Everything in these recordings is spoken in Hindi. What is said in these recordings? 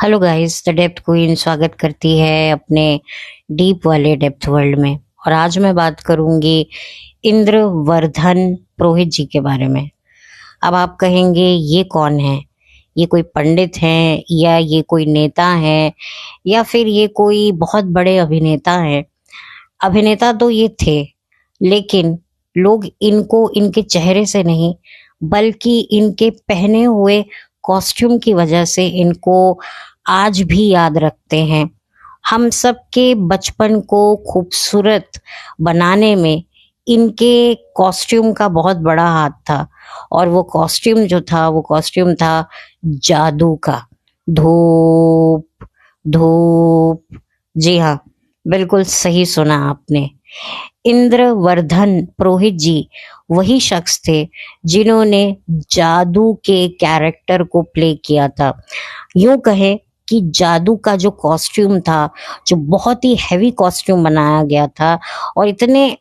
Hello guys, the depth queen स्वागत करती है अपने डीप वाले डेप्थ वर्ल्ड में। और आज मैं बात करूंगी इंद्रवर्धन पुरोहित जी के बारे में। अब आप कहेंगे ये कौन है? ये कोई पंडित हैं या ये कोई नेता है या फिर ये कोई बहुत बड़े अभिनेता हैं? अभिनेता तो ये थे, लेकिन लोग इनको इनके चेहरे से नहीं बल्कि इनके पहने हुए कॉस्ट्यूम की वजह से इनको आज भी याद रखते हैं। हम सबके बचपन को खूबसूरत बनाने में इनके कॉस्ट्यूम का बहुत बड़ा हाथ था। और वो कॉस्ट्यूम जो था वो कॉस्ट्यूम था जादू का। धूप, धूप। जी हाँ, बिल्कुल सही सुना आपने। इंद्रवर्धन पुरोहित जी वही शख्स थे जिन्होंने जादू के कैरेक्टर को प्ले किया था। यूं कहें कि जादू का जो कॉस्ट्यूम था, जो बहुत ही हैवी कॉस्ट्यूम बनाया गया था और इतने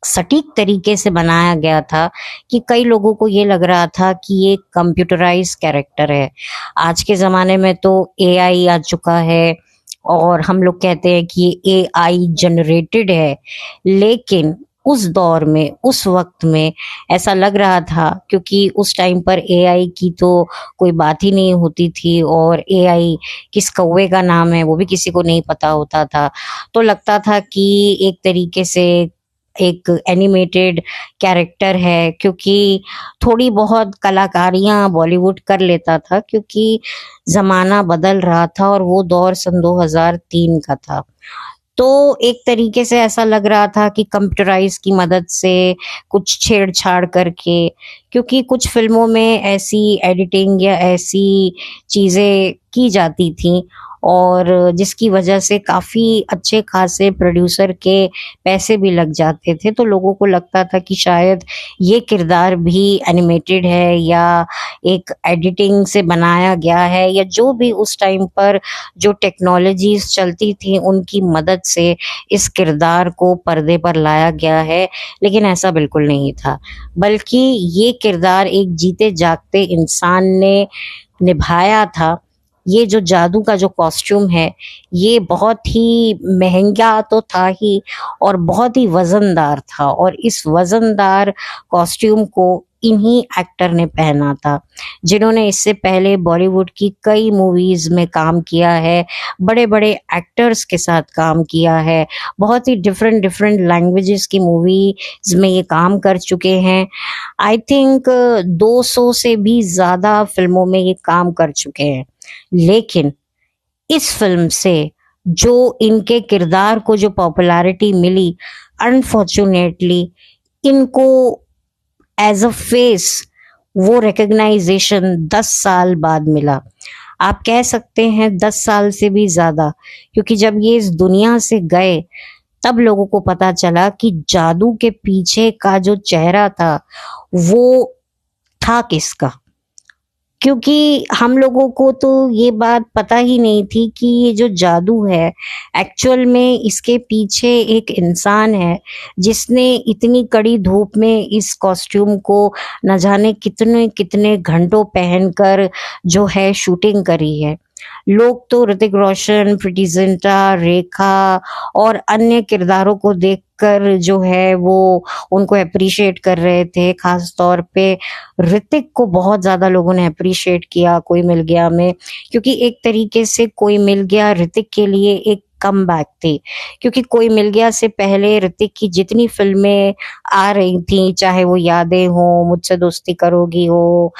सटीक तरीके से बनाया गया था कि कई लोगों को ये लग रहा था कि ये कंप्यूटराइज कैरेक्टर है। आज के ज़माने में तो एआई आ चुका है और हम लोग कहते हैं कि ये एआई जनरेटेड है, लेकिन उस दौर में, उस वक्त में ऐसा लग रहा था, क्योंकि उस टाइम पर एआई की तो कोई बात ही नहीं होती थी और एआई किस कौवे का नाम है वो भी किसी को नहीं पता होता था। तो लगता था कि एक तरीके से एक एनिमेटेड कैरेक्टर है, क्योंकि थोड़ी बहुत कलाकारियां बॉलीवुड कर लेता था, क्योंकि जमाना बदल रहा था और वो दौर सन 2003 का था। तो एक तरीके से ऐसा लग रहा था कि कंप्यूटराइज की मदद से कुछ छेड़छाड़ करके, क्योंकि कुछ फिल्मों में ऐसी एडिटिंग या ऐसी चीज़ें की जाती थी और जिसकी वजह से काफ़ी अच्छे खासे प्रोड्यूसर के पैसे भी लग जाते थे। तो लोगों को लगता था कि शायद ये किरदार भी एनिमेटेड है या एक एडिटिंग से बनाया गया है, या जो भी उस टाइम पर जो टेक्नोलॉजीज चलती थी उनकी मदद से इस किरदार को पर्दे पर लाया गया है। लेकिन ऐसा बिल्कुल नहीं था, बल्कि ये किरदार एक जीते जागते इंसान ने निभाया था। ये जो जादू का जो कॉस्ट्यूम है ये बहुत ही महंगा तो था ही और बहुत ही वजनदार था, और इस वजनदार कॉस्ट्यूम को इन्हीं एक्टर ने पहना था जिन्होंने इससे पहले बॉलीवुड की कई मूवीज में काम किया है, बड़े बड़े एक्टर्स के साथ काम किया है, बहुत ही डिफरेंट डिफरेंट लैंग्वेजेस की मूवीज में ये काम कर चुके हैं। आई थिंक 200 से भी ज़्यादा फिल्मों में ये काम कर चुके हैं। लेकिन इस फिल्म से जो इनके किरदार को जो पॉपुलैरिटी मिली, अनफॉर्चुनेटली इनको एज अ फेस वो रिकग्नाइजेशन 10 साल बाद मिला। आप कह सकते हैं 10 साल से भी ज्यादा, क्योंकि जब ये इस दुनिया से गए तब लोगों को पता चला कि जादू के पीछे का जो चेहरा था वो था किसका। क्योंकि हम लोगों को तो ये बात पता ही नहीं थी कि ये जो जादू है एक्चुअल में इसके पीछे एक इंसान है जिसने इतनी कड़ी धूप में इस कॉस्ट्यूम को न जाने कितने कितने घंटों पहनकर जो है शूटिंग करी है। लोग तो ऋतिक रोशन, प्रीति जिंटा, रेखा और अन्य किरदारों को देखकर जो है वो उनको अप्रिशिएट कर रहे थे। खास तौर पे ऋतिक को बहुत ज्यादा लोगों ने अप्रिशिएट किया कोई मिल गया में, क्योंकि एक तरीके से कोई मिल गया ऋतिक के लिए एक कम बैक थी। क्योंकि कोई मिल गया से पहले ऋतिक की जितनी फिल्में आ रही थी, चाहे वो यादें हो, मुझसे दोस्ती करोगी हो,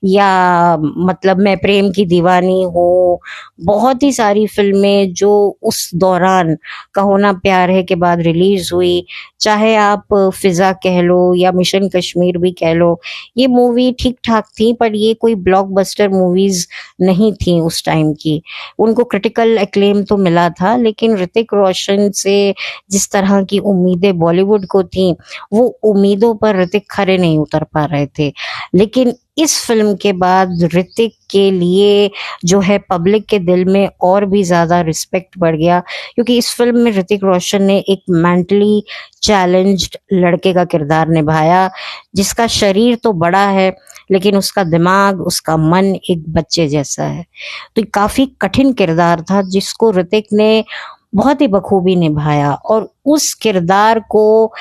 या मतलब मैं प्रेम की दीवानी हो, बहुत ही सारी फिल्में जो उस दौरान कहो ना प्यार है के बाद रिलीज हुई, चाहे आप फिजा कह लो या मिशन कश्मीर भी कह लो, ये मूवी ठीक ठाक थी, पर ये कोई ब्लॉकबस्टर मूवीज नहीं थी उस टाइम की। उनको क्रिटिकल एक्लेम तो मिला था, लेकिन ऋतिक रोशन से जिस तरह की उम्मीदें बॉलीवुड को थी वो उम्मीदों पर ऋतिक खरे नहीं उतर पा रहे थे। लेकिन इस फिल्म के बाद ऋतिक के लिए जो है पब्लिक के दिल में और भी ज्यादा रिस्पेक्ट बढ़ गया, क्योंकि इस फिल्म में ऋतिक रोशन ने एक मेंटली चैलेंज्ड लड़के का किरदार निभाया, जिसका शरीर तो बड़ा है लेकिन उसका दिमाग, उसका मन एक बच्चे जैसा है। तो काफी कठिन किरदार था जिसको ऋतिक ने बहुत ही बखूबी निभाया, और उस किरदार को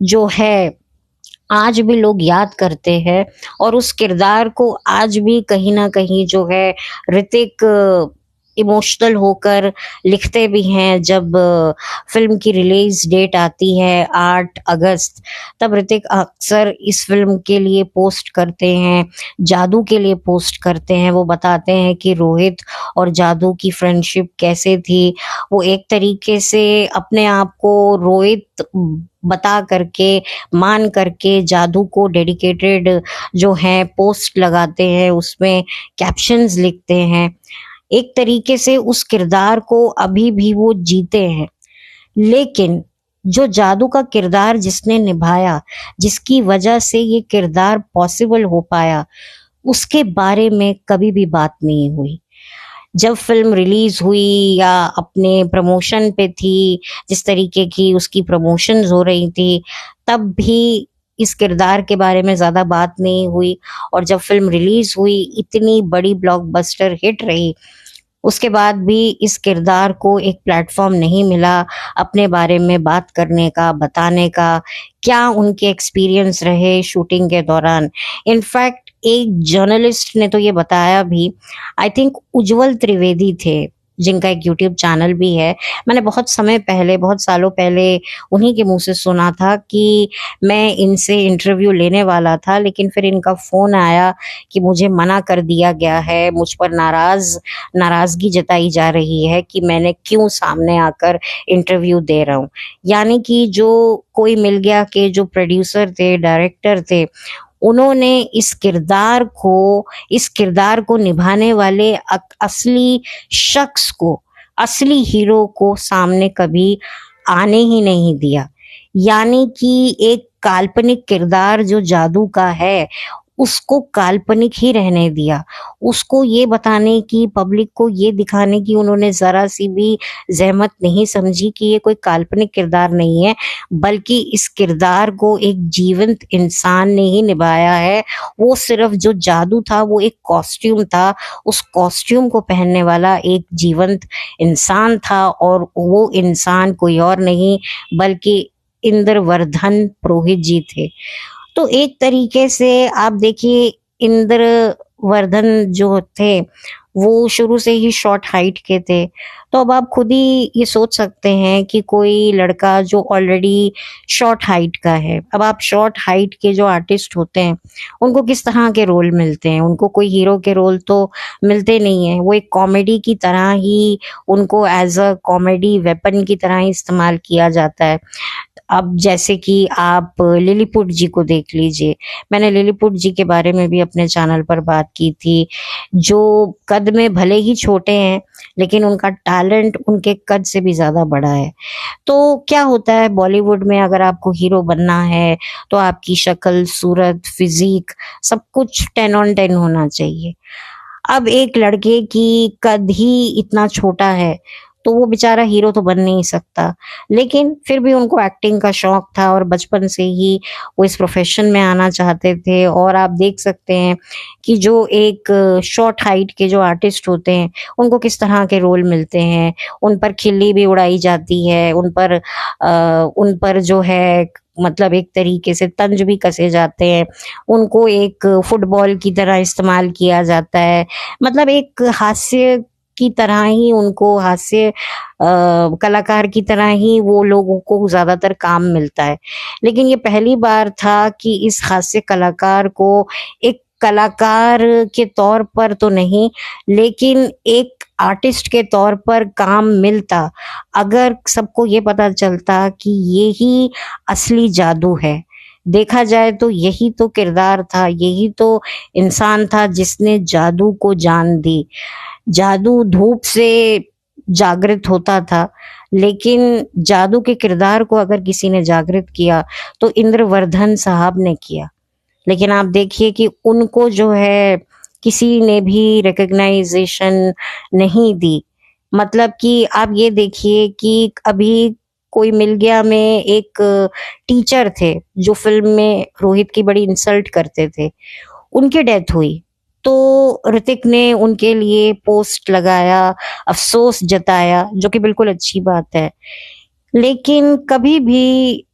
जो है आज भी लोग याद करते हैं, और उस किरदार को आज भी कहीं ना कहीं जो है ऋतिक इमोशनल होकर लिखते भी हैं। जब फिल्म की रिलीज डेट आती है 8 अगस्त, तब ऋतिक अक्सर इस फिल्म के लिए पोस्ट करते हैं, जादू के लिए पोस्ट करते हैं। वो बताते हैं कि रोहित और जादू की फ्रेंडशिप कैसे थी। वो एक तरीके से अपने आप को रोहित बता करके, मान करके जादू को डेडिकेटेड जो है पोस्ट लगाते हैं, उसमें कैप्शंस लिखते हैं। एक तरीके से उस किरदार को अभी भी वो जीते हैं। लेकिन जो जादू का किरदार जिसने निभाया, जिसकी वजह से ये किरदार पॉसिबल हो पाया, उसके बारे में कभी भी बात नहीं हुई। जब फिल्म रिलीज हुई या अपने प्रमोशन पे थी, जिस तरीके की उसकी प्रमोशंस हो रही थी, तब भी इस किरदार के बारे में ज्यादा बात नहीं हुई। और जब फिल्म रिलीज हुई, इतनी बड़ी ब्लॉकबस्टर हिट रही, उसके बाद भी इस किरदार को एक प्लेटफॉर्म नहीं मिला अपने बारे में बात करने का, बताने का, क्या उनके एक्सपीरियंस रहे शूटिंग के दौरान। इनफैक्ट एक जर्नलिस्ट ने तो ये बताया भी, आई थिंक उज्जवल त्रिवेदी थे, जिनका एक यूट्यूब चैनल भी है। मैंने बहुत समय पहले, बहुत सालों पहले उन्हीं के मुंह से सुना था कि मैं इनसे इंटरव्यू लेने वाला था, लेकिन फिर इनका फोन आया कि मुझे मना कर दिया गया है, मुझ पर नाराजगी जताई जा रही है कि मैंने क्यों सामने आकर इंटरव्यू दे रहा हूँ। यानी कि जो कोई मिल गया के जो प्रोड्यूसर थे, डायरेक्टर थे, उन्होंने इस किरदार को निभाने वाले असली शख्स को, असली हीरो को सामने कभी आने ही नहीं दिया। यानी कि एक काल्पनिक किरदार जो जादू का है, उसको काल्पनिक ही रहने दिया। उसको ये बताने की, पब्लिक को ये दिखाने की उन्होंने जरा सी भी जहमत नहीं समझी कि ये कोई काल्पनिक किरदार नहीं है, बल्कि इस किरदार को एक जीवंत इंसान ने ही निभाया है। वो सिर्फ जो जादू था वो एक कॉस्ट्यूम था, उस कॉस्ट्यूम को पहनने वाला एक जीवंत इंसान था, और वो इंसान कोई और नहीं बल्कि इंद्रवर्धन पुरोहित जी थे। तो एक तरीके से आप देखिए, इंद्रवर्धन जो थे वो शुरू से ही शॉर्ट हाइट के थे। तो अब आप खुद ही ये सोच सकते हैं कि कोई लड़का जो ऑलरेडी शॉर्ट हाइट का है, अब आप शॉर्ट हाइट के जो आर्टिस्ट होते हैं उनको किस तरह के रोल मिलते हैं। उनको कोई हीरो के रोल तो मिलते नहीं है, वो एक कॉमेडी की तरह ही, उनको एज अ कॉमेडी वेपन की तरह ही इस्तेमाल किया जाता है। अब जैसे कि आप लिलीपुट जी को देख लीजिए, मैंने लिलीपुट जी के बारे में भी अपने चैनल पर बात की थी, जो कद में भले ही छोटे हैं लेकिन उनका टैलेंट उनके कद से भी ज्यादा बड़ा है। तो क्या होता है बॉलीवुड में, अगर आपको हीरो बनना है तो आपकी शक्ल, सूरत, फिजिक, सब कुछ 10 on 10 होना चाहिए। अब एक लड़के की कद ही इतना छोटा है तो वो बेचारा हीरो तो बन नहीं सकता, लेकिन फिर भी उनको एक्टिंग का शौक था और बचपन से ही वो इस प्रोफेशन में आना चाहते थे। और आप देख सकते हैं कि जो एक शॉर्ट हाइट के जो आर्टिस्ट होते हैं उनको किस तरह के रोल मिलते हैं, उन पर खिल्ली भी उड़ाई जाती है, उन पर जो है मतलब एक तरीके से तंज भी कसे जाते हैं, उनको एक फुटबॉल की तरह इस्तेमाल किया जाता है। मतलब एक हास्य की तरह ही उनको, हास्य कलाकार की तरह ही वो लोगों को ज्यादातर काम मिलता है। लेकिन ये पहली बार था कि इस हास्य कलाकार को एक कलाकार के तौर पर तो नहीं, लेकिन एक आर्टिस्ट के तौर पर काम मिलता, अगर सबको ये पता चलता कि ये ही असली जादू है। देखा जाए तो यही तो किरदार था, यही तो इंसान था जिसने जादू को जान दी। जादू धूप से जागृत होता था, लेकिन जादू के किरदार को अगर किसी ने जागृत किया तो इंद्रवर्धन साहब ने किया। लेकिन आप देखिए कि उनको जो है किसी ने भी रिकग्नाइजेशन नहीं दी। मतलब कि आप ये देखिए कि अभी कोई मिल गया में एक टीचर थे जो फिल्म में रोहित की बड़ी इंसल्ट करते थे, उनकी डेथ हुई तो ऋतिक ने उनके लिए पोस्ट लगाया, अफसोस जताया, जो कि बिल्कुल अच्छी बात है। लेकिन कभी भी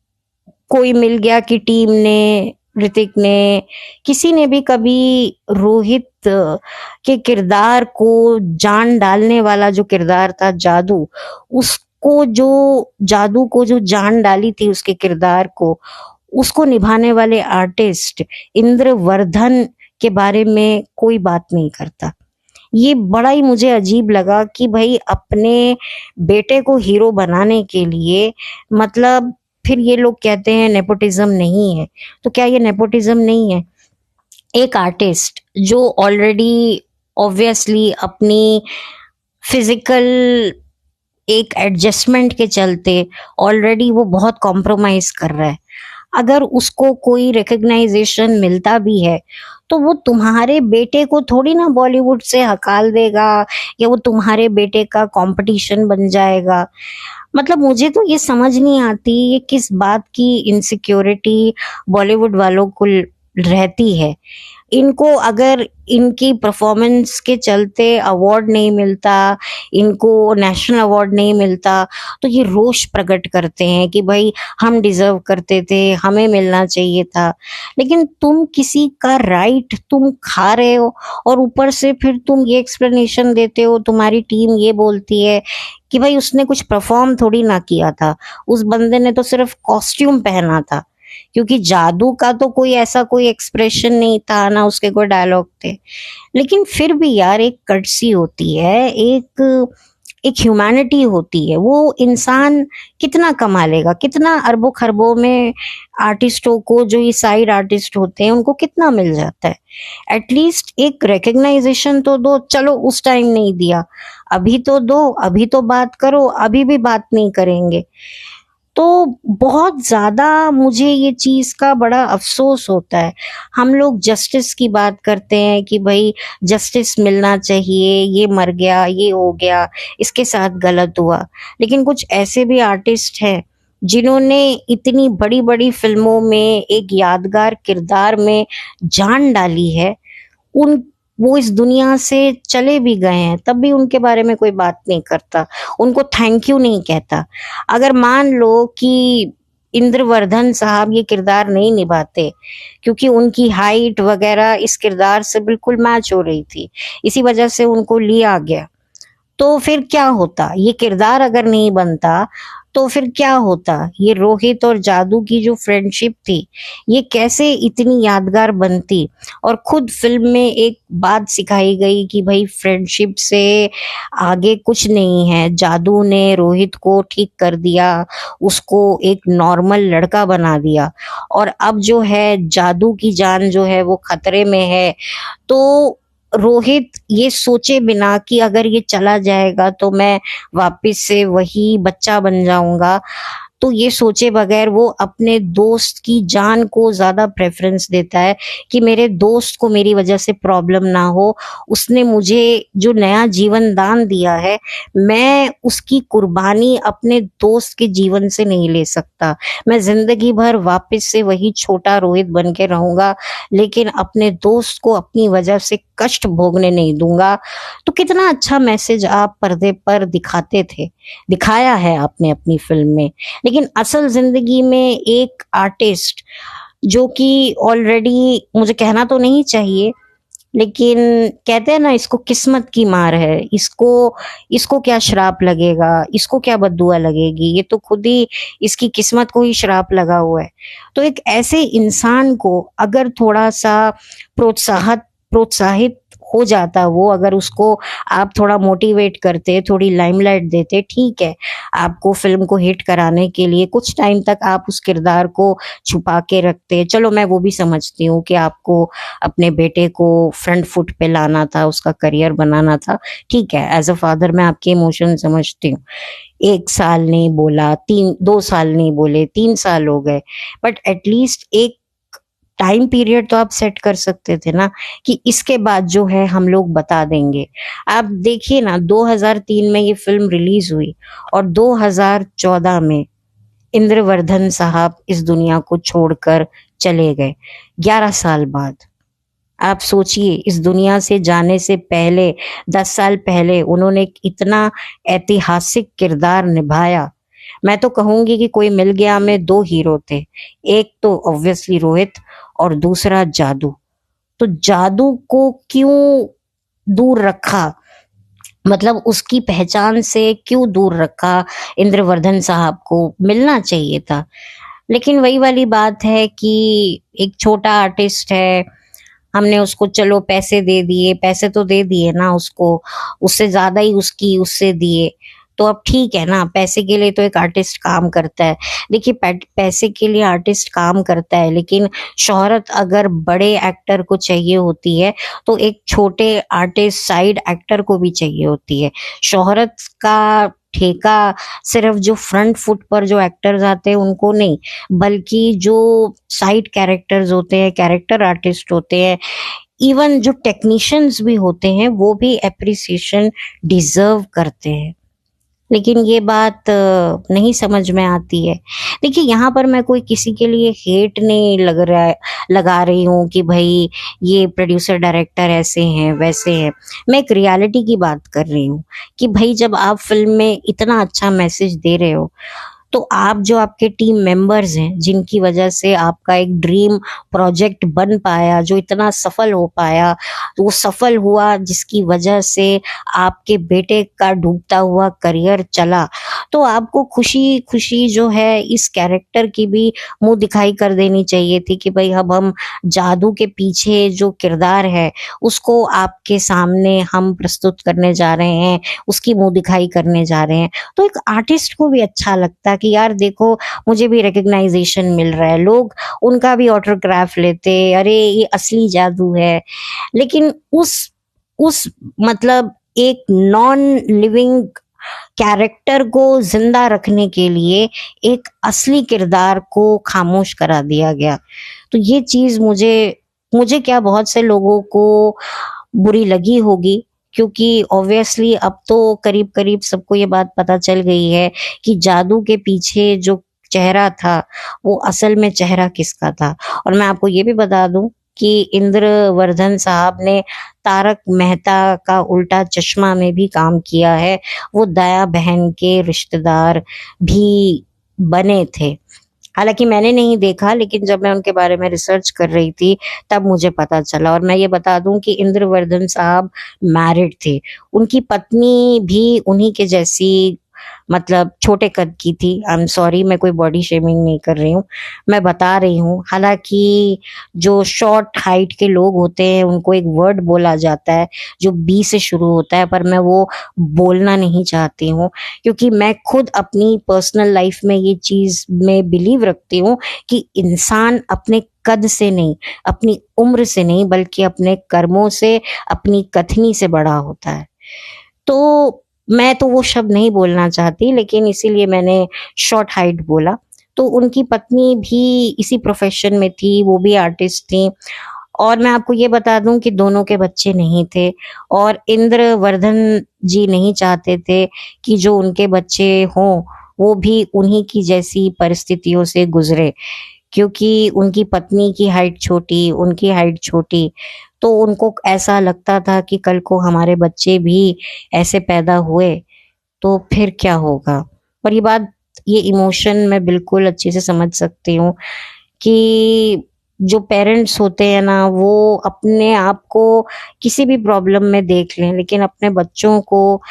कोई मिल गया कि टीम ने, ऋतिक ने, किसी ने भी कभी रोहित के किरदार को, जान डालने वाला जो किरदार था जादू, उसको जो जादू को जो जान डाली थी उसके किरदार को, उसको निभाने वाले आर्टिस्ट इंद्रवर्धन के बारे में कोई बात नहीं करता। ये बड़ा ही मुझे अजीब लगा कि भाई अपने बेटे को हीरो बनाने के लिए, मतलब फिर ये लोग कहते हैं नेपोटिज्म नहीं है, तो क्या ये नेपोटिज्म नहीं है? एक आर्टिस्ट जो ऑलरेडी ऑब्वियसली अपनी फिजिकल एक एडजस्टमेंट के चलते ऑलरेडी वो बहुत कॉम्प्रोमाइज कर रहा है, अगर उसको कोई रिकग्नाइजेशन मिलता भी है तो वो तुम्हारे बेटे को थोड़ी ना बॉलीवुड से हकाल देगा या वो तुम्हारे बेटे का कंपटीशन बन जाएगा। मतलब मुझे तो ये समझ नहीं आती ये किस बात की इनसिक्योरिटी बॉलीवुड वालों को रहती है। इनको अगर इनकी परफॉर्मेंस के चलते अवार्ड नहीं मिलता, इनको नेशनल अवार्ड नहीं मिलता, तो ये रोष प्रकट करते हैं कि भाई हम डिजर्व करते थे, हमें मिलना चाहिए था। लेकिन तुम किसी का राइट तुम खा रहे हो और ऊपर से फिर तुम ये एक्सप्लेनेशन देते हो, तुम्हारी टीम ये बोलती है कि भाई उसने कुछ परफॉर्म थोड़ी ना किया था, उस बंदे ने तो सिर्फ कॉस्ट्यूम पहना था, क्योंकि जादू का तो कोई ऐसा कोई एक्सप्रेशन नहीं था ना, उसके कोई डायलॉग थे। लेकिन फिर भी यार एक कर्टसी होती है, एक एक ह्यूमैनिटी होती है। वो इंसान कितना कमा लेगा, कितना अरबों खरबों में आर्टिस्टों को, जो ये साइड आर्टिस्ट होते हैं उनको कितना मिल जाता है। एटलीस्ट एक रिकग्नाइजेशन तो दो। चलो उस टाइम नहीं दिया, अभी तो दो, अभी तो बात करो, अभी भी बात नहीं करेंगे। तो बहुत ज़्यादा मुझे ये चीज़ का बड़ा अफसोस होता है। हम लोग जस्टिस की बात करते हैं कि भाई जस्टिस मिलना चाहिए, ये मर गया, ये हो गया, इसके साथ गलत हुआ। लेकिन कुछ ऐसे भी आर्टिस्ट हैं जिन्होंने इतनी बड़ी बड़ी फिल्मों में एक यादगार किरदार में जान डाली है, उन वो इस दुनिया से चले भी गए हैं तब भी उनके बारे में कोई बात नहीं करता, उनको थैंक यू नहीं कहता। अगर मान लो कि इंद्रवर्धन साहब ये किरदार नहीं निभाते क्योंकि उनकी हाइट वगैरह इस किरदार से बिल्कुल मैच हो रही थी, इसी वजह से उनको लिया गया, तो फिर क्या होता? ये किरदार अगर नहीं बनता तो फिर क्या होता? ये रोहित और जादू की जो फ्रेंडशिप थी ये कैसे इतनी यादगार बनती? और खुद फिल्म में एक बात सिखाई गई कि भाई फ्रेंडशिप से आगे कुछ नहीं है। जादू ने रोहित को ठीक कर दिया, उसको एक नॉर्मल लड़का बना दिया, और अब जो है जादू की जान जो है वो खतरे में है। तो रोहित ये सोचे बिना कि अगर ये चला जाएगा तो मैं वापस से वही बच्चा बन जाऊंगा, तो ये सोचे बगैर वो अपने दोस्त की जान को ज्यादा प्रेफरेंस देता है कि मेरे दोस्त को मेरी वजह से प्रॉब्लम ना हो। उसने मुझे जो नया जीवन दान दिया है, मैं उसकी कुर्बानी अपने दोस्त के जीवन से नहीं ले सकता। मैं जिंदगी भर वापस से वही छोटा रोहित बन के रहूंगा, लेकिन अपने दोस्त को अपनी वजह से कष्ट भोगने नहीं दूंगा। तो कितना अच्छा मैसेज आप पर्दे पर दिखाते थे, दिखाया है आपने अपनी फिल्म में। लेकिन असल जिंदगी में एक आर्टिस्ट जो कि ऑलरेडी, मुझे कहना तो नहीं चाहिए लेकिन कहते हैं ना, इसको किस्मत की मार है, इसको इसको क्या श्राप लगेगा, इसको क्या बद्दुआ लगेगी, ये तो खुद ही इसकी किस्मत को ही श्राप लगा हुआ है। तो एक ऐसे इंसान को अगर थोड़ा सा प्रोत्साहित हो जाता, वो अगर उसको आप थोड़ा मोटिवेट करते, थोड़ी लाइमलाइट देते, ठीक है, आपको फिल्म को हिट कराने के लिए कुछ टाइम तक आप उस किरदार को छुपा के रखते, चलो मैं वो भी समझती हूँ कि आपको अपने बेटे को फ्रंट फुट पे लाना था, उसका करियर बनाना था, ठीक है, एज अ फादर मैं आपके इमोशन समझती हूँ। 1 साल नहीं बोला, 2 साल नहीं बोले, 3 साल हो गए, बट एटलीस्ट एक टाइम पीरियड तो आप सेट कर सकते थे ना कि इसके बाद जो है हम लोग बता देंगे। आप देखिए ना, 2003 में ये फिल्म रिलीज हुई और 2014 में इंद्रवर्धन साहब इस दुनिया को छोड़कर चले गए, 11 साल बाद। आप सोचिए, इस दुनिया से जाने से पहले 10 साल पहले उन्होंने एक इतना ऐतिहासिक किरदार निभाया। मैं तो कहूंगी कि कोई मिल गया में दो हीरो थे, एक तो ऑब्वियसली रोहित और दूसरा जादू। तो जादू को क्यों दूर रखा, मतलब उसकी पहचान से क्यों दूर रखा? इंद्रवर्धन साहब को मिलना चाहिए था। लेकिन वही वाली बात है कि एक छोटा आर्टिस्ट है, हमने उसको चलो पैसे दे दिए, पैसे तो दे दिए ना उसको, उससे ज्यादा ही उसकी उससे दिए, तो अब ठीक है ना, पैसे के लिए तो एक आर्टिस्ट काम करता है। देखिए पैसे के लिए आर्टिस्ट काम करता है, लेकिन शोहरत अगर बड़े एक्टर को चाहिए होती है तो एक छोटे आर्टिस्ट साइड एक्टर को भी चाहिए होती है। शोहरत का ठेका सिर्फ जो फ्रंट फुट पर जो एक्टर्स आते हैं उनको नहीं, बल्कि जो साइड कैरेक्टर्स होते हैं, कैरेक्टर आर्टिस्ट होते हैं, इवन जो टेक्नीशियंस भी होते हैं, वो भी एप्रिसिएशन डिजर्व करते हैं। लेकिन ये बात नहीं समझ में आती है। देखिए, यहाँ पर मैं कोई किसी के लिए हेट नहीं लगा रही हूँ कि भाई ये प्रोड्यूसर डायरेक्टर ऐसे हैं वैसे हैं। मैं एक रियलिटी की बात कर रही हूँ कि भाई जब आप फिल्म में इतना अच्छा मैसेज दे रहे हो, तो आप जो आपके टीम मेंबर्स हैं, जिनकी वजह से आपका एक ड्रीम प्रोजेक्ट बन पाया, जो इतना सफल हो पाया, तो वो सफल हुआ जिसकी वजह से आपके बेटे का डूबता हुआ करियर चला, तो आपको खुशी खुशी जो है इस कैरेक्टर की भी मुंह दिखाई कर देनी चाहिए थी कि भाई अब हम जादू के पीछे जो किरदार है उसको आपके सामने हम प्रस्तुत करने जा रहे हैं, उसकी मुंह दिखाई करने जा रहे हैं। तो एक आर्टिस्ट को भी अच्छा लगता कि यार देखो, मुझे भी रिकग्नाइजेशन मिल रहा है, लोग उनका भी ऑटोग्राफ लेते, अरे ये असली जादू है। लेकिन उस मतलब एक नॉन लिविंग कैरेक्टर को जिंदा रखने के लिए एक असली किरदार को खामोश करा दिया गया। तो ये चीज मुझे मुझे क्या, बहुत से लोगों को बुरी लगी होगी, क्योंकि ऑब्वियसली अब तो करीब करीब सबको ये बात पता चल गई है कि जादू के पीछे जो चेहरा था वो असल में चेहरा किसका था। और मैं आपको ये भी बता दूं कि इंद्रवर्धन साहब ने तारक मेहता का उल्टा चश्मा में भी काम किया है, वो दया बहन के रिश्तेदार भी बने थे। हालांकि मैंने नहीं देखा, लेकिन जब मैं उनके बारे में रिसर्च कर रही थी तब मुझे पता चला। और मैं ये बता दूं कि इंद्रवर्धन साहब मैरिड थे, उनकी पत्नी भी उन्हीं के जैसी, मतलब छोटे कद की थी। आई एम सॉरी, मैं कोई बॉडी शेमिंग नहीं कर रही हूँ, मैं बता रही हूँ। हालांकि जो शॉर्ट हाइट के लोग होते हैं उनको एक वर्ड बोला जाता है जो बी से शुरू होता है, पर मैं वो बोलना नहीं चाहती हूँ, क्योंकि मैं खुद अपनी पर्सनल लाइफ में ये चीज में बिलीव रखती हूँ कि इंसान अपने कद से नहीं, अपनी उम्र से नहीं, बल्कि अपने कर्मों से, अपनी कथनी से बड़ा होता है। तो मैं तो वो शब्द नहीं बोलना चाहती, लेकिन इसीलिए मैंने शॉर्ट हाइट बोला। तो उनकी पत्नी भी इसी प्रोफेशन में थी, वो भी आर्टिस्ट थी। और मैं आपको ये बता दूं कि दोनों के बच्चे नहीं थे, और इंद्रवर्धन जी नहीं चाहते थे कि जो उनके बच्चे हों वो भी उन्हीं की जैसी परिस्थितियों से गुजरे, क्योंकि उनकी पत्नी की हाइट छोटी, उनकी हाइट छोटी, तो उनको ऐसा लगता था कि कल को हमारे बच्चे भी ऐसे पैदा हुए तो फिर क्या होगा। और ये बात, ये इमोशन मैं बिल्कुल अच्छे से समझ सकती हूँ कि जो पेरेंट्स होते हैं ना, वो अपने आप को किसी भी प्रॉब्लम में देख लें, लेकिन अपने बच्चों को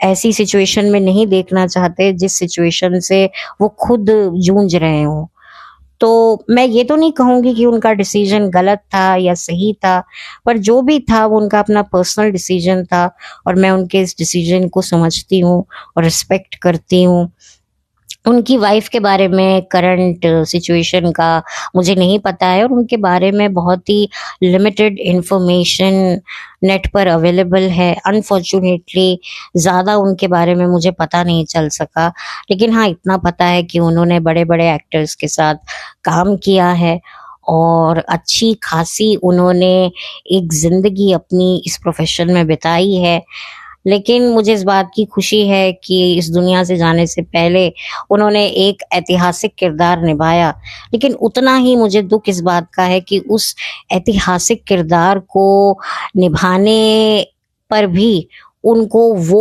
ऐसी सिचुएशन में नहीं देखना चाहते जिस सिचुएशन से वो खुद जूझ रहे हों। तो मैं ये तो नहीं कहूंगी कि उनका डिसीजन गलत था या सही था, पर जो भी था वो उनका अपना पर्सनल डिसीजन था, और मैं उनके इस डिसीजन को समझती हूँ और रिस्पेक्ट करती हूँ। उनकी वाइफ के बारे में करंट सिचुएशन का मुझे नहीं पता है, और उनके बारे में बहुत ही लिमिटेड इंफॉर्मेशन नेट पर अवेलेबल है। अनफॉर्चुनेटली ज़्यादा उनके बारे में मुझे पता नहीं चल सका, लेकिन हाँ इतना पता है कि उन्होंने बड़े बड़े एक्टर्स के साथ काम किया है। और अच्छी खासी उन्होंने एक ज़िंदगी अपनी इस प्रोफ़ेशन में बिताई है। लेकिन मुझे इस बात की खुशी है कि इस दुनिया से जाने से पहले उन्होंने एक ऐतिहासिक किरदार निभाया। लेकिन उतना ही मुझे दुःख इस बात का है कि उस ऐतिहासिक किरदार को निभाने पर भी उनको वो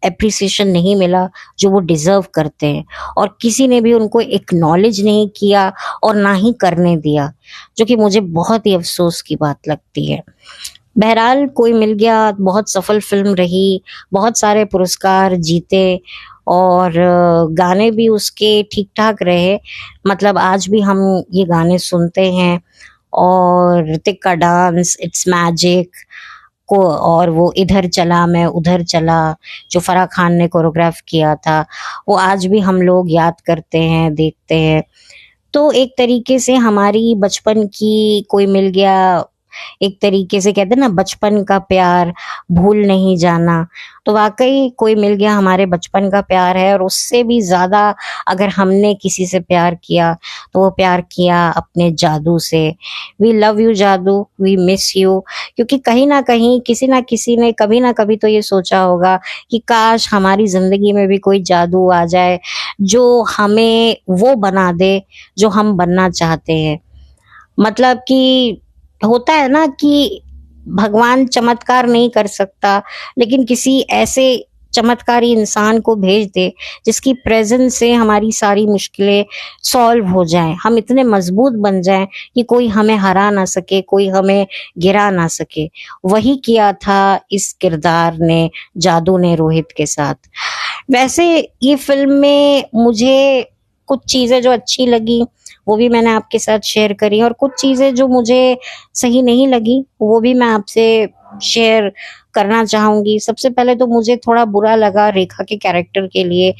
एप्रिसिएशन नहीं मिला जो वो डिज़र्व करते हैं, और किसी ने भी उनको एक्नॉलेज नहीं किया और ना ही करने दिया, जो कि मुझे बहुत ही अफ़सोस की बात लगती है। बहरहाल कोई मिल गया बहुत सफल फ़िल्म रही, बहुत सारे पुरस्कार जीते और गाने भी उसके ठीक-ठाक रहे। मतलब आज भी हम ये गाने सुनते हैं, और ऋतिक का डांस, इट्स मैजिक को, और वो इधर चला मैं उधर चला जो फराह खान ने कोरियोग्राफ किया था, वो आज भी हम लोग याद करते हैं, देखते हैं। तो एक तरीके से हमारी बचपन की कोई मिल गया, एक तरीके से कहते हैं ना बचपन का प्यार भूल नहीं जाना, तो वाक़ई कोई मिल गया हमारे बचपन का प्यार है। और उससे भी ज़्यादा अगर हमने किसी से प्यार किया, तो वो प्यार किया अपने जादू से। वी लव यू जादू, वी मिस यू। क्योंकि कहीं न कहीं किसी न किसी ने कभी न कभी तो ये सोचा होगा कि काश हमारी ज़िंदगी में भी कोई जादू आ जाए, जो हमें वो बना दे जो हम बनना चाहते हैं। मतलब कि होता है ना कि भगवान चमत्कार नहीं कर सकता, लेकिन किसी ऐसे चमत्कारी इंसान को भेज दे जिसकी प्रेज़ेंस से हमारी सारी मुश्किलें सॉल्व हो जाएँ। हम इतने मज़बूत बन जाएँ कि कोई हमें हरा ना सके, कोई हमें गिरा ना सके। वही किया था इस किरदार ने, जादू ने, रोहित के साथ। वैसे ये फ़िल्म में मुझे कुछ चीज़ें जो अच्छी लगी, वो भी मैंने आपके साथ शेयर करी, और कुछ चीज़ें जो मुझे सही नहीं लगी, वो भी मैं आपसे शेयर करना चाहूँगी। सबसे पहले तो मुझे थोड़ा बुरा लगा रेखा के कैरेक्टर के लिए,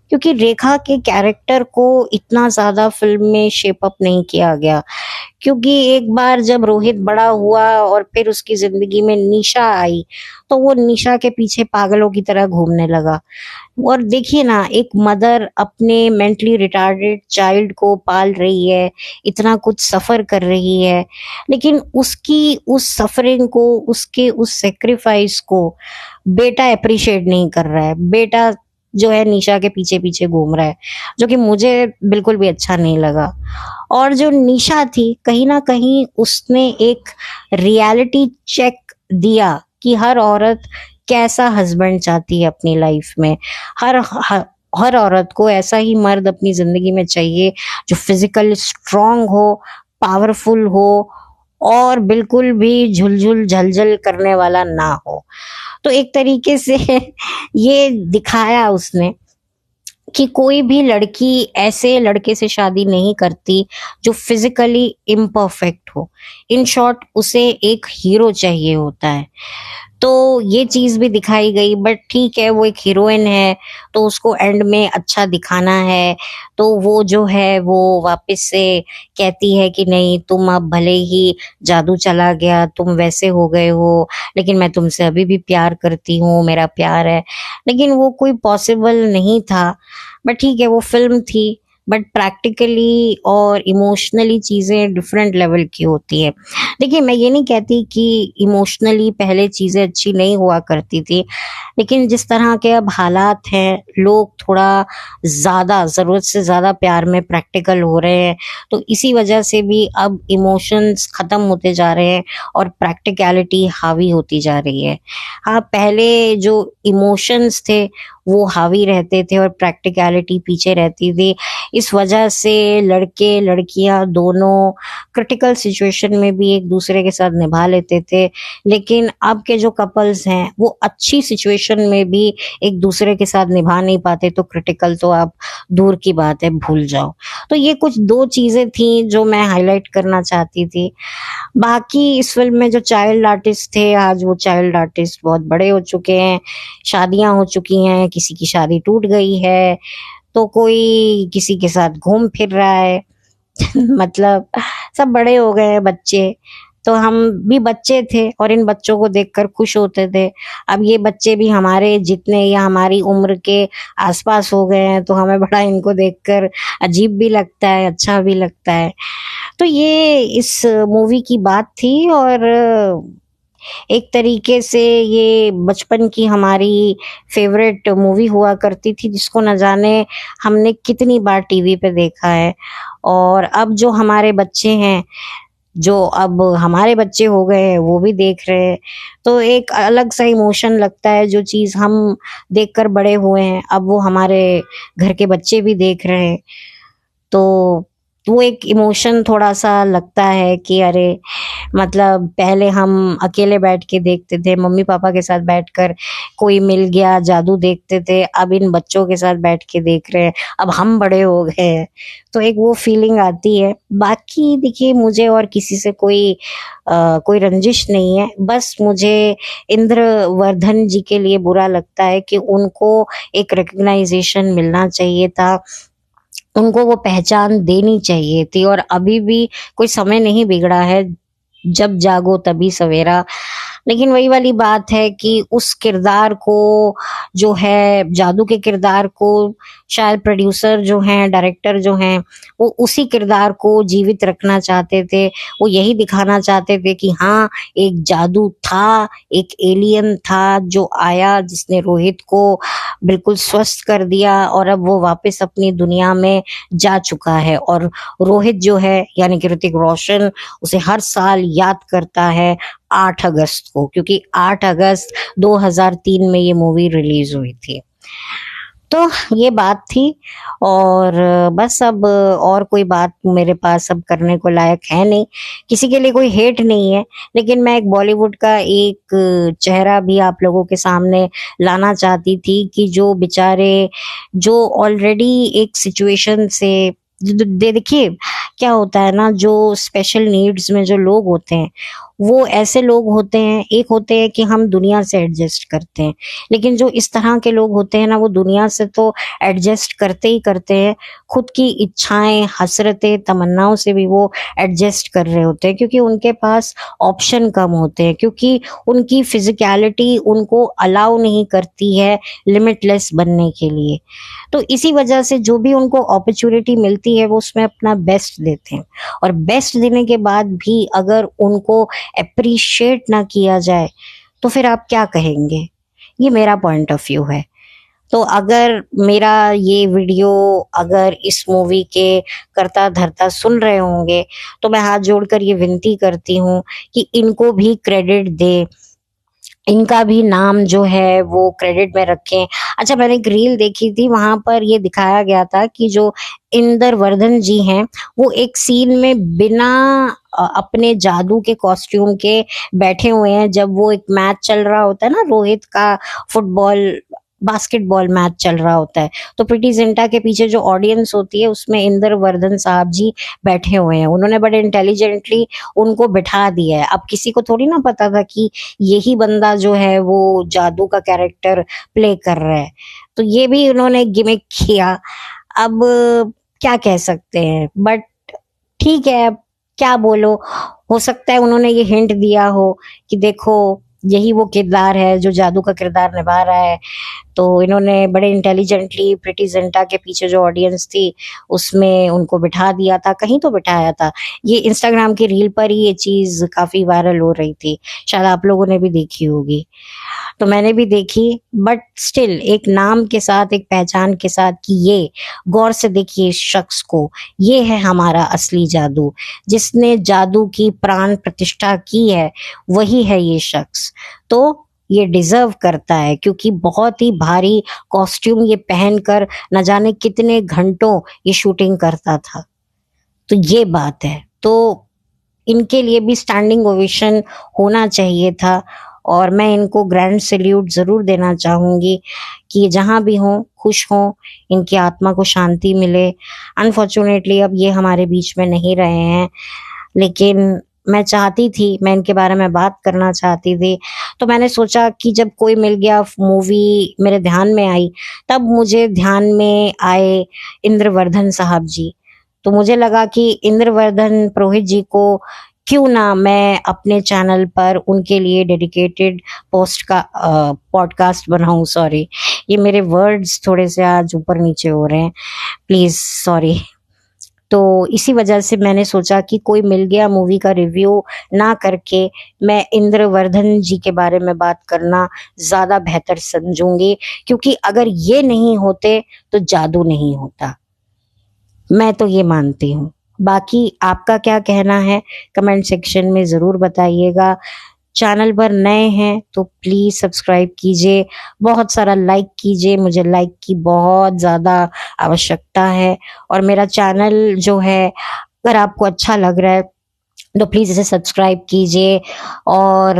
क्योंकि रेखा के कैरेक्टर को इतना ज़्यादा फ़िल्म में शेप अप नहीं किया गया। क्योंकि एक बार जब रोहित बड़ा हुआ और फिर उसकी ज़िंदगी में निशा आई, तो वो निशा के पीछे पागलों की तरह घूमने लगा। और देखिए ना, एक मदर अपने मेंटली रिटार्डेड चाइल्ड को पाल रही है, इतना कुछ सफ़र कर रही है, लेकिन उसकी उस सफ़रिंग को, उसके उस सैक्रिफाइस को बेटा एप्रिशिएट नहीं कर रहा है। बेटा जो है निशा के पीछे-पीछे घूम रहा है, जो कि मुझे बिल्कुल भी अच्छा नहीं लगा। और जो निशा थी, कहीं न कहीं उसने एक रियलिटी चेक दिया कि हर औरत कैसा हस्बैंड चाहती है अपनी लाइफ में। हर ह हर औरत को ऐसा ही मर्द अपनी ज़िंदगी में चाहिए जो फिज़िकली स्ट्रॉन्ग हो, पावरफुल हो, और बिल्कुल भी झुलझुल, झलझल करने वाला ना हो। तो एक तरीके से ये दिखाया उसने कि कोई भी लड़की ऐसे लड़के से शादी नहीं करती जो फिज़िकली इम्परफेक्ट हो। इन शॉर्ट उसे एक हीरो चाहिए होता है। तो ये चीज़ भी दिखाई गई, बट ठीक है, वो एक हीरोइन है, तो उसको एंड में अच्छा दिखाना है, तो वो जो है वो वापस से कहती है कि नहीं, तुम अब भले ही जादू चला गया, तुम वैसे हो गए हो, लेकिन मैं तुमसे अभी भी प्यार करती हूँ, मेरा प्यार है। लेकिन वो कोई पॉसिबल नहीं था, बट ठीक है, वो फ़िल्म थी। बट प्रैक्टिकली और इमोशनली चीज़ें डिफरेंट लेवल की होती है। देखिए, मैं ये नहीं कहती कि इमोशनली पहले चीज़ें अच्छी नहीं हुआ करती थी, लेकिन जिस तरह के अब हालात हैं, लोग थोड़ा ज़्यादा, ज़रूरत से ज़्यादा प्यार में प्रैक्टिकल हो रहे हैं, तो इसी वजह से भी अब इमोशंस ख़त्म होते जा रहे हैं और प्रैक्टिकैलिटी हावी होती जा रही है। हाँ, पहले जो इमोशंस थे वो हावी रहते थे और प्रैक्टिकैलिटी पीछे रहती थी। इस वजह से लड़के लड़कियां दोनों क्रिटिकल सिचुएशन में भी एक दूसरे के साथ निभा लेते थे, लेकिन अब के जो कपल्स हैं वो अच्छी सिचुएशन में भी एक दूसरे के साथ निभा नहीं पाते, तो क्रिटिकल तो आप दूर की बात है, भूल जाओ। तो ये कुछ दो चीजें थी जो मैं हाईलाइट करना चाहती थी। बाकी इस फिल्म में जो चाइल्ड आर्टिस्ट थे, आज वो चाइल्ड आर्टिस्ट बहुत बड़े हो चुके हैं, शादियां हो चुकी हैं, किसी की शादी टूट गई है, तो कोई किसी के साथ घूम फिर रहा है मतलब सब बड़े हो गए हैं बच्चे। तो हम भी बच्चे थे और इन बच्चों को देखकर खुश होते थे। अब ये बच्चे भी हमारे जितने या हमारी उम्र के आसपास हो गए हैं, तो हमें बड़ा इनको देखकर अजीब भी लगता है, अच्छा भी लगता है। तो ये इस मूवी की बात थी, और एक तरीके से ये बचपन की हमारी फेवरेट मूवी हुआ करती थी, जिसको न जाने हमने कितनी बार टीवी पे देखा है। और अब जो हमारे बच्चे हैं, जो अब हमारे बच्चे हो गए हैं, वो भी देख रहे हैं, तो एक अलग सा इमोशन लगता है। जो चीज़ हम देखकर बड़े हुए हैं, अब वो हमारे घर के बच्चे भी देख रहे हैं। तो वो एक इमोशन थोड़ा-सा लगता है कि अरे, मतलब पहले हम अकेले बैठ के देखते थे, मम्मी-पापा के साथ बैठकर, कोई मिल गया, जादू देखते थे, अब इन बच्चों के साथ बैठ के देख रहे हैं, अब हम बड़े हो गए हैं, तो एक वो फीलिंग आती है। बाकी देखिए, मुझे और किसी से कोई रंजिश नहीं है, बस मुझे इंद्रवर्धन जी के लिए बुरा लगता है कि उनको एक रिकॉग्नाइजेशन मिलना चाहिए था, उनको वो पहचान देनी चाहिए थी, और अभी भी कोई समय नहीं बिगड़ा है, जब जागो तभी सवेरा। लेकिन वही वाली बात है कि उस किरदार को, जो है जादू के किरदार को, शायद प्रोड्यूसर जो हैं, डायरेक्टर जो हैं, वो उसी किरदार को जीवित रखना चाहते थे। वो यही दिखाना चाहते थे कि हाँ, एक जादू था, एक एलियन था जो आया, जिसने रोहित को बिल्कुल स्वस्थ कर दिया, और अब वो वापस अपनी दुनिया में जा चुका है। और रोहित जो है, यानी कि ऋतिक रोशन, उसे हर साल याद करता है 8 अगस्त को, क्योंकि 8 अगस्त 2003 में ये मूवी रिलीज हुई थी। तो ये बात थी, और बस अब और कोई बात मेरे पास अब करने को लायक है नहीं, किसी के लिए कोई हेट नहीं है। लेकिन मैं एक बॉलीवुड का एक चेहरा भी आप लोगों के सामने लाना चाहती थी, कि जो बेचारे, जो ऑलरेडी एक सिचुएशन से, देखिए क्या होता है ना, जो स्पेशल नीड्स में जो लोग होते हैं, वो ऐसे लोग होते हैं, एक होते हैं कि हम दुनिया से एडजस्ट करते हैं, लेकिन जो इस तरह के लोग होते हैं ना, वो दुनिया से तो एडजस्ट करते ही करते हैं, खुद की इच्छाएं, हसरतें, तमन्नाओं से भी वो एडजस्ट कर रहे होते हैं, क्योंकि उनके पास ऑप्शन कम होते हैं, क्योंकि उनकी फिजिकलिटी उनको अलाउ नहीं करती है लिमिटलेस बनने के लिए। तो इसी वजह से जो भी उनको अपॉर्चुनिटी मिलती है, वो उसमें अपना बेस्ट देते हैं, और बेस्ट देने के बाद भी अगर उनको अप्रिशिएट ना किया जाए, तो फिर आप क्या कहेंगे? ये मेरा पॉइंट ऑफ व्यू है। तो अगर मेरा ये वीडियो, अगर इस मूवी के करता धरता सुन रहे होंगे, तो मैं हाथ जोड़कर ये विनती करती हूँ कि इनको भी क्रेडिट दे, इनका भी नाम जो है वो क्रेडिट में रखें। अच्छा, मैंने एक रील देखी थी, वहां पर ये दिखाया गया था कि जो इंद्रवर्धन जी हैं, वो एक सीन में बिना अपने जादू के कॉस्ट्यूम के बैठे हुए हैं, जब वो एक मैच चल रहा होता है ना, रोहित का फुटबॉल बास्केटबॉल मैच चल रहा होता है, तो प्रीति जिंटा के पीछे जो ऑडियंस होती है, उसमें इंद्रवर्धन साहब जी बैठे हुए हैं। उन्होंने बड़े इंटेलिजेंटली उनको बिठा दिया है। अब किसी को थोड़ी ना पता था कि यही बंदा जो है वो जादू का कैरेक्टर प्ले कर रहा है, तो ये भी उन्होंने गिमिक किया। अब क्या कह सकते हैं, बट ठीक है, अब क्या बोलो। हो सकता है उन्होंने ये हिंट दिया हो कि देखो, यही वो किरदार है जो जादू का किरदार निभा रहा है। तो इन्होंने बड़े इंटेलिजेंटली प्रीति जिंटा के पीछे जो ऑडियंस थी, उसमें उनको बिठा दिया था, कहीं तो बिठाया था। ये इंस्टाग्राम की रील पर ही ये चीज काफी वायरल हो रही थी, शायद आप लोगों ने भी देखी होगी। तो मैंने भी देखी, बट स्टिल एक नाम के साथ, एक पहचान के साथ, कि ये गौर से देखिए इस शख्स को, ये है हमारा असली जादू, जिसने जादू की प्राण प्रतिष्ठा की है, वही है ये शख्स। तो ये डिजर्व करता है, क्योंकि बहुत ही भारी कॉस्ट्यूम ये पहनकर न जाने कितने घंटों ये शूटिंग करता था। तो ये बात है, तो इनके लिए भी स्टैंडिंग ओवेशन होना चाहिए था, और मैं इनको ग्रैंड सैल्यूट जरूर देना चाहूंगी कि ये जहां भी हों, खुश हों, इनकी आत्मा को शांति मिले। अनफॉर्चुनेटली अब ये हमारे बीच में नहीं रहे हैं, लेकिन मैं चाहती थी, मैं इनके बारे में बात करना चाहती थी, तो मैंने सोचा कि जब कोई मिल गया, मूवी मेरे ध्यान में आई, तब मुझे ध्यान में आए इंद्रवर्धन साहब जी। तो मुझे लगा कि इंद्रवर्धन पुरोहित जी को क्यों ना मैं अपने चैनल पर उनके लिए डेडिकेटेड पॉडकास्ट बनाऊं। सॉरी, ये मेरे वर्ड्स थोड़े से आज ऊपर नीचे हो रहे हैं, प्लीज सॉरी। तो इसी वजह से मैंने सोचा कि कोई मिल गया मूवी का रिव्यू ना करके मैं इंद्रवर्धन जी के बारे में बात करना ज्यादा बेहतर समझूंगी, क्योंकि अगर ये नहीं होते तो जादू नहीं होता, मैं तो ये मानती हूँ। बाकी आपका क्या कहना है कमेंट सेक्शन में जरूर बताइएगा। चैनल पर नए हैं तो प्लीज सब्सक्राइब कीजिए, बहुत सारा लाइक कीजिए, मुझे लाइक की बहुत ज़्यादा आवश्यकता है। और मेरा चैनल जो है, अगर आपको अच्छा लग रहा है तो प्लीज़ इसे सब्सक्राइब कीजिए। और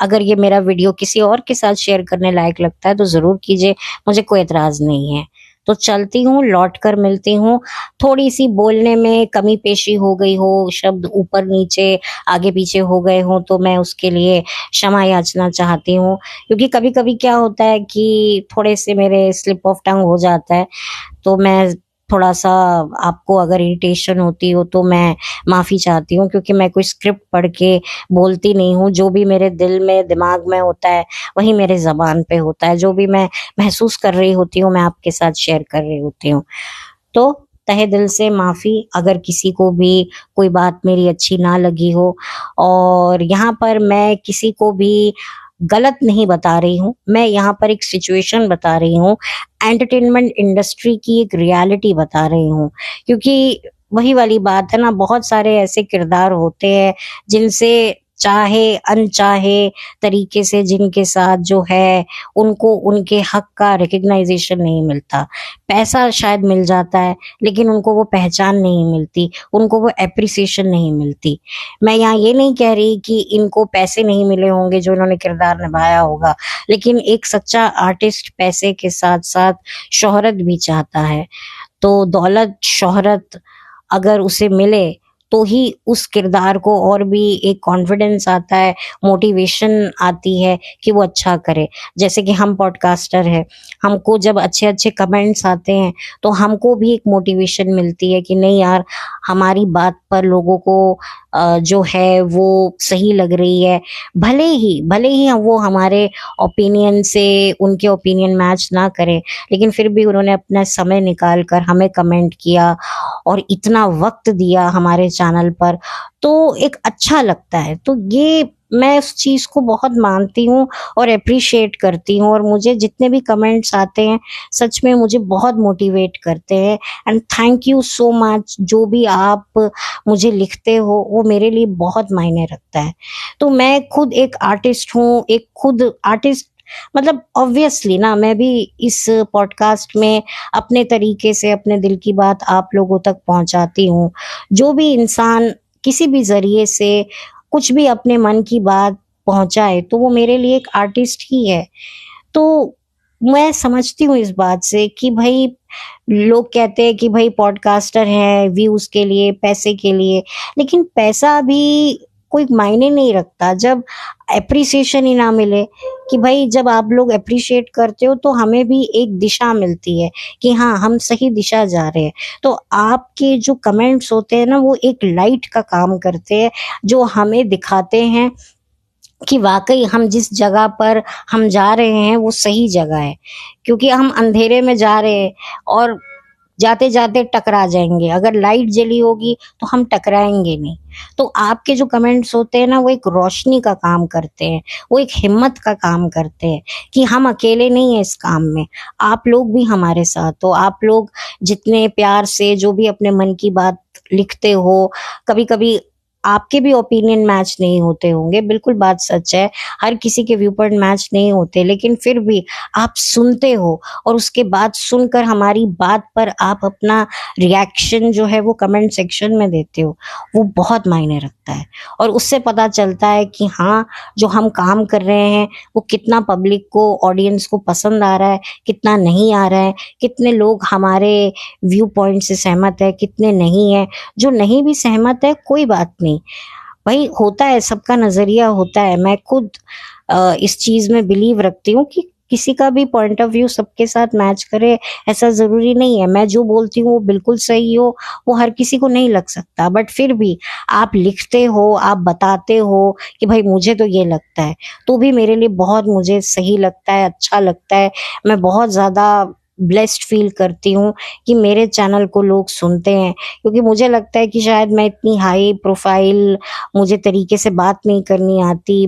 अगर ये मेरा वीडियो किसी और के साथ शेयर करने लायक लगता है तो ज़रूर कीजिए, मुझे कोई एतराज़ नहीं है। तो चलती हूँ, लौट कर मिलती हूँ। थोड़ी सी बोलने में कमी पेशी हो गई हो, शब्द ऊपर नीचे आगे पीछे हो गए हों, तो मैं उसके लिए क्षमा याचना चाहती हूँ। क्योंकि कभी कभी क्या होता है कि थोड़े से मेरे स्लिप ऑफ टंग हो जाता है, तो मैं थोड़ा सा, आपको अगर इरिटेशन होती हो तो मैं माफ़ी चाहती हूँ, क्योंकि मैं कोई स्क्रिप्ट पढ़ के बोलती नहीं हूँ। जो भी मेरे दिल में दिमाग में होता है वही मेरे ज़बान पे होता है, जो भी मैं महसूस कर रही होती हूँ मैं आपके साथ शेयर कर रही होती हूँ। तो तहे दिल से माफ़ी अगर किसी को भी कोई बात मेरी अच्छी ना लगी हो। और यहाँ पर मैं किसी को भी गलत नहीं बता रही हूँ, मैं यहाँ पर एक सिचुएशन बता रही हूँ, एंटरटेनमेंट इंडस्ट्री की एक रियलिटी बता रही हूँ। क्योंकि वही वाली बात है ना, बहुत सारे ऐसे किरदार होते हैं जिनसे चाहे अनचाहे तरीके से जिनके साथ जो है उनको उनके हक का रिकग्नाइजेशन नहीं मिलता। पैसा शायद मिल जाता है लेकिन उनको वो पहचान नहीं मिलती, उनको वो एप्रिसिएशन नहीं मिलती। मैं यहाँ ये नहीं कह रही कि इनको पैसे नहीं मिले होंगे जो इन्होंने किरदार निभाया होगा, लेकिन एक सच्चा आर्टिस्ट पैसे के साथ साथ शोहरत भी चाहता है। तो दौलत शोहरत अगर उसे मिले तो ही उस किरदार को और भी एक कॉन्फिडेंस आता है, मोटिवेशन आती है कि वो अच्छा करे। जैसे कि हम पॉडकास्टर हैं, हमको जब अच्छे अच्छे कमेंट्स आते हैं तो हमको भी एक मोटिवेशन मिलती है कि नहीं यार, हमारी बात पर लोगों को जो है वो सही लग रही है। भले ही वो हमारे ओपिनियन से उनके ओपिनियन मैच ना करें, लेकिन फिर भी उन्होंने अपना समय निकाल कर हमें कमेंट किया और इतना वक्त दिया हमारे चैनल पर, तो एक अच्छा लगता है। तो ये मैं उस चीज़ को बहुत मानती हूँ और अप्रिशिएट करती हूँ। और मुझे जितने भी कमेंट्स आते हैं सच में मुझे बहुत मोटिवेट करते हैं। And thank you so much, जो भी आप मुझे लिखते हो वो मेरे लिए बहुत मायने रखता है। तो मैं खुद एक आर्टिस्ट हूँ, एक खुद आर्टिस्ट, मतलब ऑब्वियसली ना, मैं भी इस पॉडकास्ट में अपने तरीके से अपने दिल की बात आप लोगों तक पहुंचाती हूँ। जो भी इंसान किसी भी जरिए से कुछ भी अपने मन की बात पहुंचाए तो वो मेरे लिए एक आर्टिस्ट ही है। तो मैं समझती हूँ इस बात से कि भाई, लोग कहते हैं कि भाई पॉडकास्टर हैं व्यूज के लिए, पैसे के लिए, लेकिन पैसा भी कोई मायने नहीं रखता जब एप्रिसिएशन ही ना मिले। कि भाई जब आप लोग अप्रिशिएट करते हो तो हमें भी एक दिशा मिलती है कि हाँ, हम सही दिशा जा रहे हैं। तो आपके जो कमेंट्स होते हैं ना, वो एक लाइट का काम करते हैं, जो हमें दिखाते हैं कि वाकई हम जिस जगह पर हम जा रहे हैं वो सही जगह है। क्योंकि हम अंधेरे में जा रहे हैं और जाते जाते टकरा जाएंगे, अगर लाइट जली होगी तो हम टकराएंगे नहीं। तो आपके जो कमेंट्स होते हैं ना, वो एक रोशनी का काम करते हैं, वो एक हिम्मत का काम करते हैं कि हम अकेले नहीं हैं इस काम में, आप लोग भी हमारे साथ हो। आप लोग जितने प्यार से जो भी अपने मन की बात लिखते हो, कभी कभी आपके भी ओपिनियन मैच नहीं होते होंगे, बिल्कुल बात सच है, हर किसी के व्यू पॉइंट मैच नहीं होते, लेकिन फिर भी आप सुनते हो और उसके बाद सुनकर हमारी बात पर आप अपना रिएक्शन जो है वो कमेंट सेक्शन में देते हो, वो बहुत मायने रखता है। और उससे पता चलता है कि हाँ, जो हम काम कर रहे हैं वो कितना पब्लिक को, ऑडियंस को पसंद आ रहा है, कितना नहीं आ रहा है, कितने लोग हमारे व्यू पॉइंट से सहमत है, कितने नहीं है। जो नहीं भी सहमत है कोई बात नहीं भाई, होता है, सबका नजरिया होता है। मैं खुद इस चीज में बिलीव रखती हूँ कि किसी का भी पॉइंट ऑफ व्यू सबके साथ मैच करे ऐसा ज़रूरी नहीं है। मैं जो बोलती हूँ वो बिल्कुल सही हो, वो हर किसी को नहीं लग सकता, बट फिर भी आप लिखते हो, आप बताते हो कि भाई मुझे तो ये लगता है, तो भी मेरे लिए बहुत मुझे सही लगता है, अच्छा लगता है। मैं बहुत ज़्यादा ब्लेस्ड फील करती हूँ कि मेरे चैनल को लोग सुनते हैं, क्योंकि मुझे लगता है कि शायद मैं इतनी हाई प्रोफाइल, मुझे तरीके से बात नहीं करनी आती,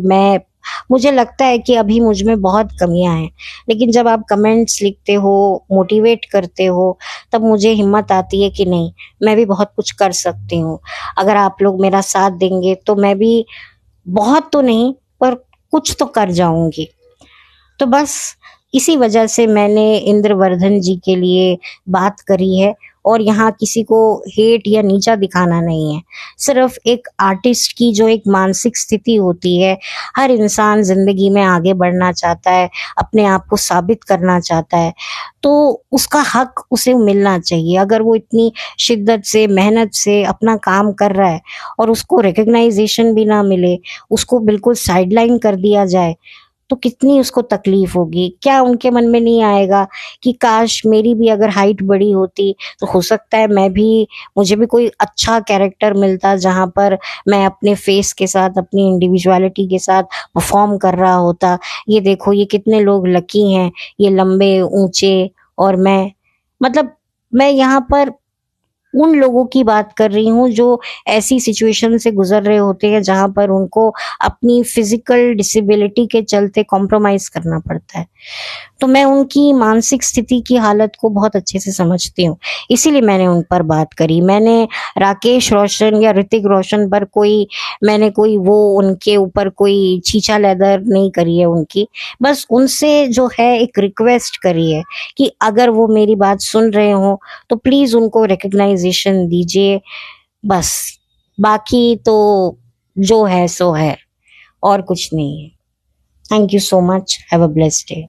मुझे लगता है कि अभी मुझ में बहुत कमियां हैं। लेकिन जब आप कमेंट्स लिखते हो, मोटिवेट करते हो, तब मुझे हिम्मत आती है कि नहीं, मैं भी बहुत कुछ कर सकती हूँ। अगर आप लोग मेरा साथ देंगे तो मैं भी बहुत तो नहीं, पर कुछ तो कर जाऊंगी। तो बस इसी वजह से मैंने इंद्रवर्धन जी के लिए बात करी है, और यहाँ किसी को हेट या नीचा दिखाना नहीं है, सिर्फ एक आर्टिस्ट की जो एक मानसिक स्थिति होती है। हर इंसान जिंदगी में आगे बढ़ना चाहता है, अपने आप को साबित करना चाहता है, तो उसका हक उसे मिलना चाहिए। अगर वो इतनी शिद्दत से, मेहनत से अपना काम कर रहा है और उसको रिकग्नाइजेशन भी ना मिले, उसको बिल्कुल साइडलाइन कर दिया जाए, तो कितनी उसको तकलीफ होगी। क्या उनके मन में नहीं आएगा कि काश मेरी भी अगर हाइट बड़ी होती तो हो सकता है मुझे भी कोई अच्छा कैरेक्टर मिलता जहां पर मैं अपने फेस के साथ, अपनी इंडिविजुअलिटी के साथ परफॉर्म कर रहा होता। ये देखो, ये कितने लोग लकी हैं, ये लंबे ऊंचे, और मतलब मैं यहाँ पर उन लोगों की बात कर रही हूँ जो ऐसी सिचुएशन से गुजर रहे होते हैं जहां पर उनको अपनी फिजिकल डिसेबिलिटी के चलते कॉम्प्रोमाइज करना पड़ता है। तो मैं उनकी मानसिक स्थिति की हालत को बहुत अच्छे से समझती हूँ, इसीलिए मैंने उन पर बात करी। मैंने राकेश रोशन या ऋतिक रोशन पर मैंने कोई वो उनके ऊपर कोई छीछा लेदर नहीं करी है उनकी। बस उनसे जो है एक रिक्वेस्ट करी है कि अगर वो मेरी बात सुन रहे हो तो प्लीज उनको रिकग्नाइजेशन दीजिए, बस। बाकी तो जो है सो है, और कुछ नहीं है। Thank you so much, have a blessed day.